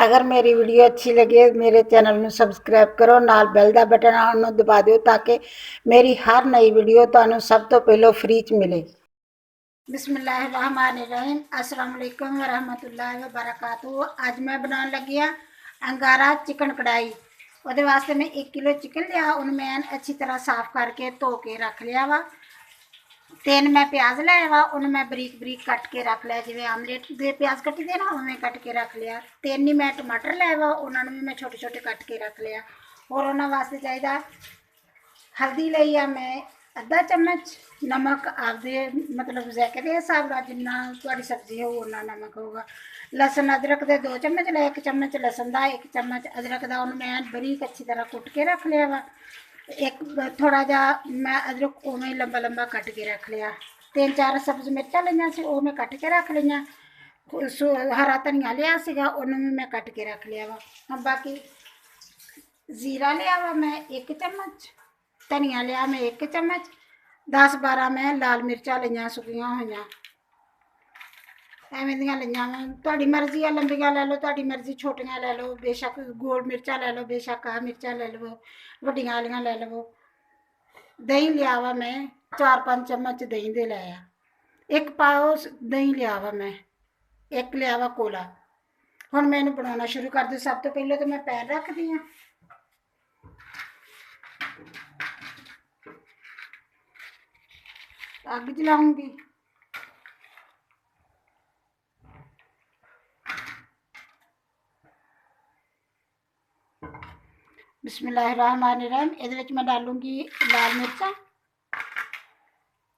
अगर मेरी वीडियो अच्छी लगे मेरे चैनल में सबसक्राइब करो, नाल बैल का बटन ਉਹਨੂੰ दबा ਦਿਓ ताकि मेरी हर नई वीडियो ਤੁਹਾਨੂੰ सब तो पहले फ्री च मिले। बिस्मिल्लाहिर्रहमानिर्रहीम, अस्सलाम वालेकुम वरहमतुल्लाहि वबरकातुहू। अज मैं बनाने लगी हाँ अंगारा चिकन कढ़ाई। वो वास्ते मैं 1 किलो चिकन लिया, उन्हें मैं अच्छी तरह साफ करके धो के रख लिया वा। 3 मैं प्याज लाया वा, उन्हें मैं बरीक बरीक कट के रख लिया, जिवें आमलेट दे प्याज कटी दे ना उवें कट के रख लिया। 3 ही मैं टमाटर लाया वा, उन्होंने भी मैं छोटे छोटे कट के रख लिया। और उन्होंने वास्ते चाहिए हल्दी लई आ मैं आधा चम्मच, नमक आपदे मतलब जायके के हिसाब नाल जिन्ना तुहाडी सब्जी हो उन्ना नमक होगा। लसन अदरक दे 2 चम्मच ले, 1 चम्मच लसन दा, 1 चम्मच अदरक दा उन्हें मैं बरीक अच्छी तरह कुट के रख लिया वा। एक थोड़ा जा मैं अदरक उवें लंबा लंबा कट के रख लिया। 3-4 सब्ज मिर्चा लिया सी, वो मैं कट के रख लिया। हरा धनिया लिया सीगा, उन्हें भी मैं कट के रख लिया वा। हम बाकी जीरा लिया वा मैं 1 चम्मच, धनिया लिया मैं 1 चम्मच, 10-12 मैं लाल मिर्चा लिया सुकिया हुई एवें दियां लिया मैं। तुहाडी मर्जी है, लंबियां ले लो, तुहाडी मर्जी छोटियां ले लो, बेशक गोल मिर्चा ले लो, बेशक आ मिर्चा ले लो, वड्डियां वालियां ले लो। दही लिया वा मैं 4-5 चम्मच दही दे लाया। 1 पाओ दही लिया वा मैं, 1 लिया वा कोला। हुण मैं इहनूं बनाउणा शुरू कर दूँ। सब तो पहले तो मैं पैन रखदी हाँ, अग जलाऊंगी। बिस्मिल्लाहिर्रहमानिर्रहीम। इहदे विच मैं डालूंगी लाल मिर्चा,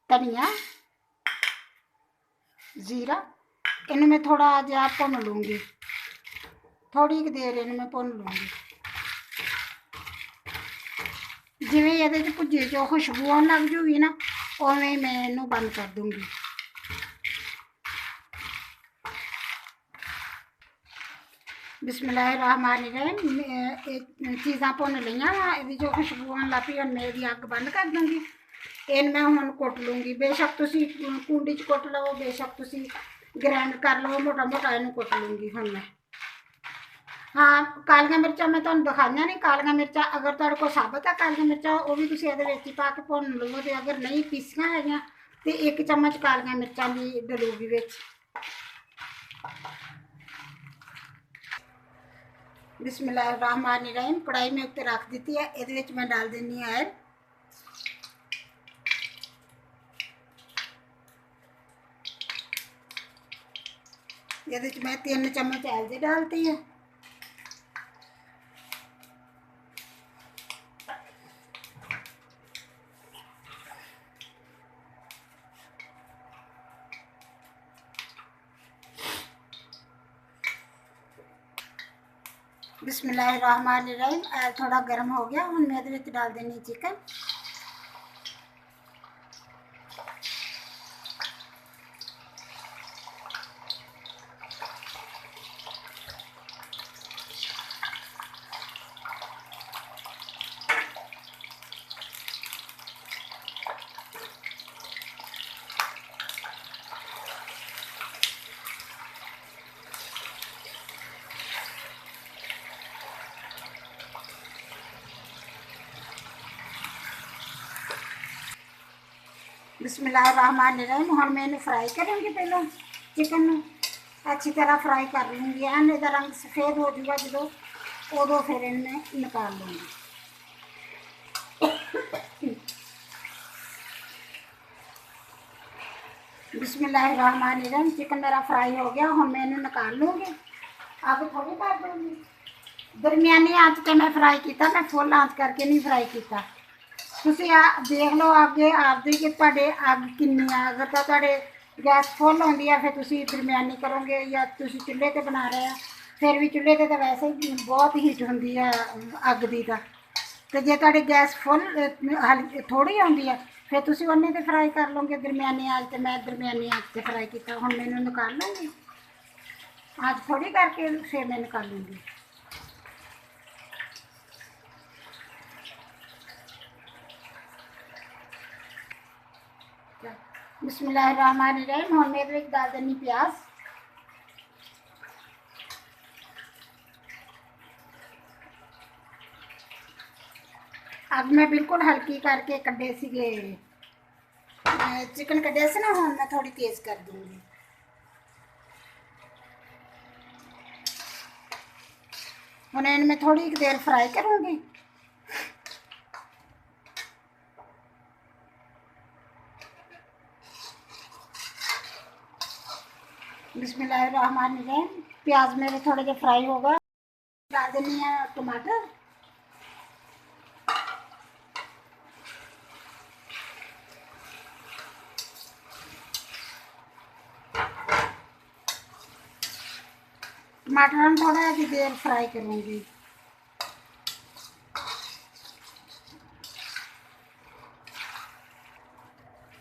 धनिया, जीरा। इन्हें मैं थोड़ा जिहा भुन लूँगी, थोड़ी देर इन्हें मैं भुन लूँगी। जिवें इहदे च भुज्जे चो खुशबू आउण लग जूगी ना, उवें मैं इहनूं बंद कर दूँगी। बिस्मिल्लाहिर्रहमानिर्रहीम। चीज़ां भुन लईआं वा, इहदी जो खुशबू आउण लग पई, हुण मैं इहदी अग बंद कर दूँगी। इन मैं हुण कुट लूँगी, बेशक तुसीं कूंडी च कुट लवो, बेशक तुसीं ग्राइंड कर लवो, मोटा मोटा इहनूं कुट लूँगी हुण मैं। हाँ, कालियां मिर्चां मैं तुहानूं दिखाईआं नहीं। कालियां मिर्चां अगर तुहाडे कोल साबत है कालियां मिर्चां, वो भी तुसीं इहदे विच पा के भुन लवो, ते अगर नहीं पीसियां हैगियां ते 1 चम्मच कालियां मिर्चां भी डलूगी विच। बिस्मिल्लाहिर्रहमानिर्रहीम। कढ़ाई मैं उत्ते रख दी है, ये मैं डाल देनी है ऑयल। ये मैं 3 चम्मच ऑयल दे डालती है। बिस्मिल्लाहिर्रहमानिर्रहीम। ऑयल थोड़ा गर्म हो गया, हुण मैं ये डाल देनी चिकन। बिस्मिल्लाहिर्रहमानिर्रहीम। हुण मैं इन्हूं फ्राई करूँगी, पहले चिकन अच्छी तरह फ्राई कर लूँगी। एन इहदा रंग सफ़ेद हो जाएगा जो, उदों फिर इन्हें निकाल लूँगी। बिस्मिल्लाहिर्रहमानिर्रहीम। चिकन मेरा फ्राई हो गया, हुण मैं इन्हें निकाल लूँगी। अब थोड़ी कर दूँगी। दरमियानी आंच पर मैं फ्राई किया, मैं फुल आंच करके नहीं फ्राई किया। तुसीं देख लो अगे आपदी कि तुहाडे अग किन्नी आ। अगर तो तुहाडे गैस फुल होंदी है फिर तुसीं दरमियानी करोगे, या तुसीं चुल्हे ते बना रहे हैं फिर भी चुल्हे ते तो वैसे ही बहुत हीट होंदी है अग दी। तो जे तुहाडी गैस फुल थोड़ी होंदी है फिर तुसीं उन्ने ते फ्राई कर लोगे दरमियानी आंच ते। मैं दरमियानी आंच ते फ्राई किया, हुण मैं इहनूं निकाल लूँगी। आंच थोड़ी करके फिर मैं निकाल लूँगी। बिस्मिल्लाहिर्रहमानिर्रहीम। हुण मैं इहदे विच डाल देनी प्याज। अब मैं बिल्कुल हल्की करके कड्डे सीगे चिकन कड्डे से ना, हुण मैं थोड़ी तेज कर दूंगी। हुण इनमें थोड़ी देर फ्राई करूंगी। बिस्मिल्लाहिर्रहमानिर्रहीम। प्याज मेरे थोड़े जो फ्राई होगा, डाल देनी है टमाटर। टमाटर हम थोड़ा सी देर फ्राई करूंगी।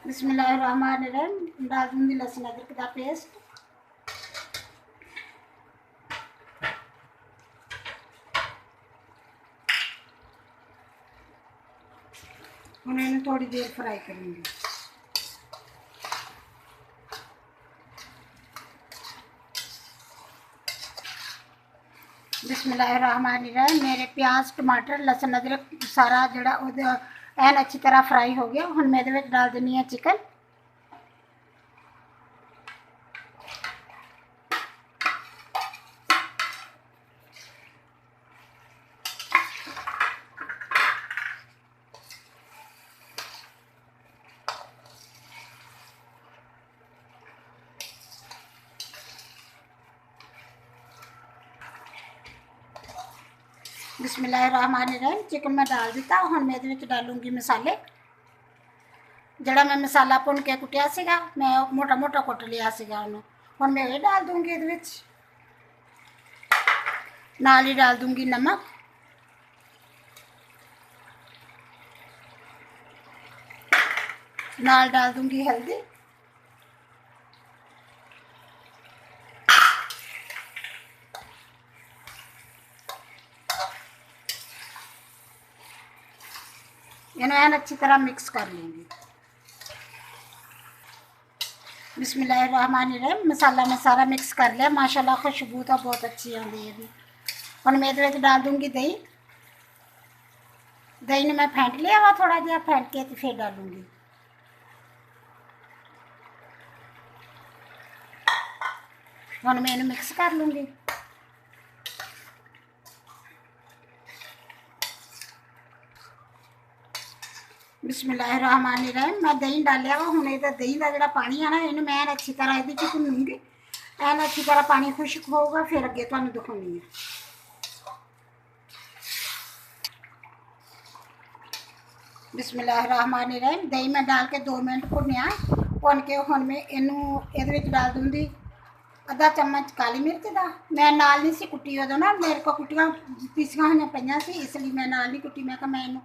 बिस्मिल्लाहिर्रहमानिर्रहीम। डाल दूंगी लहसुन अदरक का पेस्ट। उन्हें थोड़ी देर फ्राई करूंगी। बिस्मिल्लाहिर्रहमानिर्रहीम। मेरे प्याज टमाटर लहसुन अदरक सारा जड़ा एन अच्छी तरह फ्राई हो गया। हुण मैं इहदे विच डाल देनी है चिकन। बिस्मिल्लाहिर्रहमानिर्रहीम। चिकन मैं डाल दिता। हुण मैं इहदे विच डालूंगी मसाले। जड़ा मैं मसाला भुन के कुटिया सीगा, मैं मोटा मोटा कुट लिया सीगा उन्होंने। हुण मैं ये डाल दूंगी इहदे विच। नाल ही डाल दूंगी नमक। नाल डाल दूंगी हल्दी। इन्हें एन अच्छी तरह मिक्स कर लेंगे। बिस्मिल्लाहिर्रहमानिर्रहीम। मसाला मैं सारा मिक्स कर लिया। माशाल्लाह खुशबू तो बहुत अच्छी आती है। हुण मैं इहदे विच डाल दूंगी दही। दही ने मैं फेंट लिया वा, थोड़ा जिहा फेंट के तो फिर डालूंगी। हुण मैं इन्हें मिक्स कर लूँगी। बिस्मिल्लाहिर्रहमानिर्रहीम। मैं दही डालिया वा। हुण इहदा दही का जिहड़ा पानी है ना, इन्हूं मैं अच्छी तरह इहदे च भुनूंगी। एन अच्छी तरह पानी खुश्क होगा, फिर अगे तुहानूं दिखाउणी है। बिस्मिल्लाहिर्रहमानिर्रहीम। दही मैं डाल के 2 मिनट भुनिया। भुन के हुण मैं इनू इहदे विच डाल दूँगी आधा चम्मच काली मिर्च का। मैं नाल नहीं सी कुटी, उदों ना मेरे को कुटियां पीसियां हुई पईयां सी, इसलिए मैं नाल नहीं कुटी। मैं कहा मैं इनू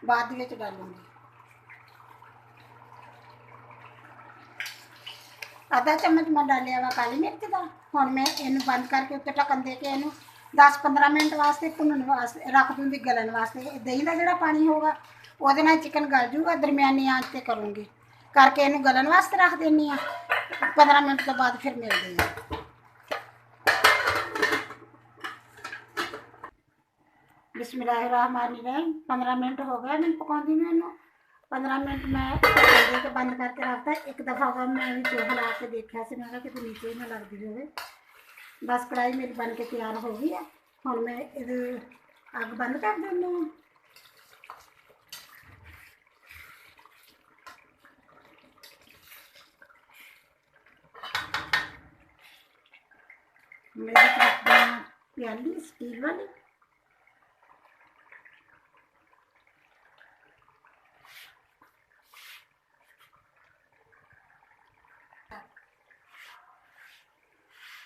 बाद विच डालूंगी। आधा चम्मच मैं डालिया वा काली मिर्च का। हुण मैं इनू बंद करके उत्ते ढक्कन दे के इनू 10-15 मिनट वास्ते भुनन वास्ते रख दूँगी, गलन वास्ते। दही का जिहड़ा पानी होगा उहदे नाल चिकन गल जूगा। दरमियानी आंच ते करूँगी करके इनू गलन वास्ते रख देनी आ। 15 मिनट तो बाद फिर मिलते हैं। बिस्मिल्लाहिर्रहमानिर्रहीम। 15 मिनट हो गए मैं पकाती हूँ इनू। 15 मिनट मैं दे के बंद करके रखता। एक दफ़ा का मैं भी हिला के देखा से, मैं कि नीचे ही ना लगती हो। बस कढ़ाई मेरी बन के तैयार हो गई है। हुण मैं इहदे अग बंद कर देनी हूँ। मेरी प्याली स्टील वाली।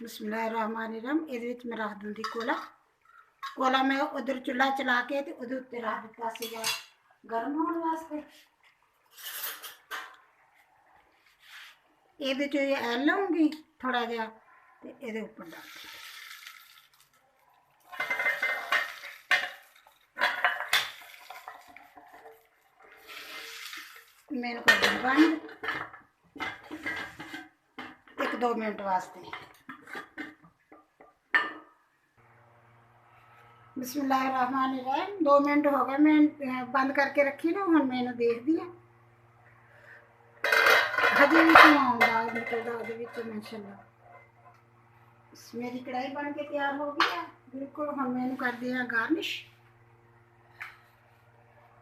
बिस्मिल्लाहिर्रहमानिर्रहीम। इहदे विच मैं रख दूँगी कोला। कोला मैं उधर चूल्हा चला के ते उहदे उत्ते रख दिता सीगा गर्म होने वास्ते। इहदे च ऐल लऊँगी थोड़ा जिहा ते इहदे उप्पर डाल मैनू कर दूँ बंद 1-2 मिनट वास्ते। बिस्मिल्लाहिर्रहमानिर्रहीम 2 मिनट हो गए मैं बंद करके रखी ना हम मैंने देखदी है हजे भी धुआं आउंदा निकलदा ओहदे विच माशाअल्लाह मेरी कढ़ाई बन के तैयार हो गई है बिल्कुल हम मैं कर दिया गार्निश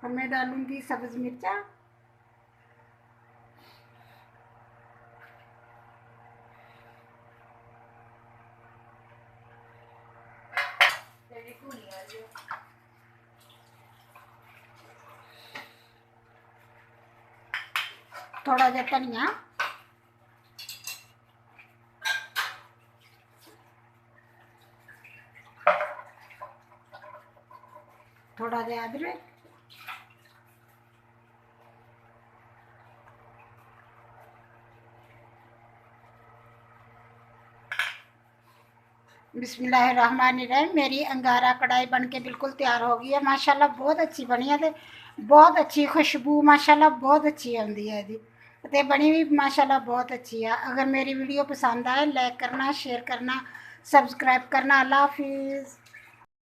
और मैं डालूंगी सब्ज मिर्चा थोड़ा जा धनिया थोड़ा जा अदरक बिस्मिल्लाहिर्रहमानिर्रहीम मेरी अंगारा कढ़ाई बन के बिल्कुल तैयार हो गई है माशाल्लाह बहुत अच्छी बनी है बहुत अच्छी खुशबू माशाल्लाह बहुत अच्छी आती है ते बनी भी माशाल्लाह बहुत अच्छी है अगर मेरी वीडियो पसंद आए लाइक करना शेयर करना सब्सक्राइब करना अल्लाह हाफिज़।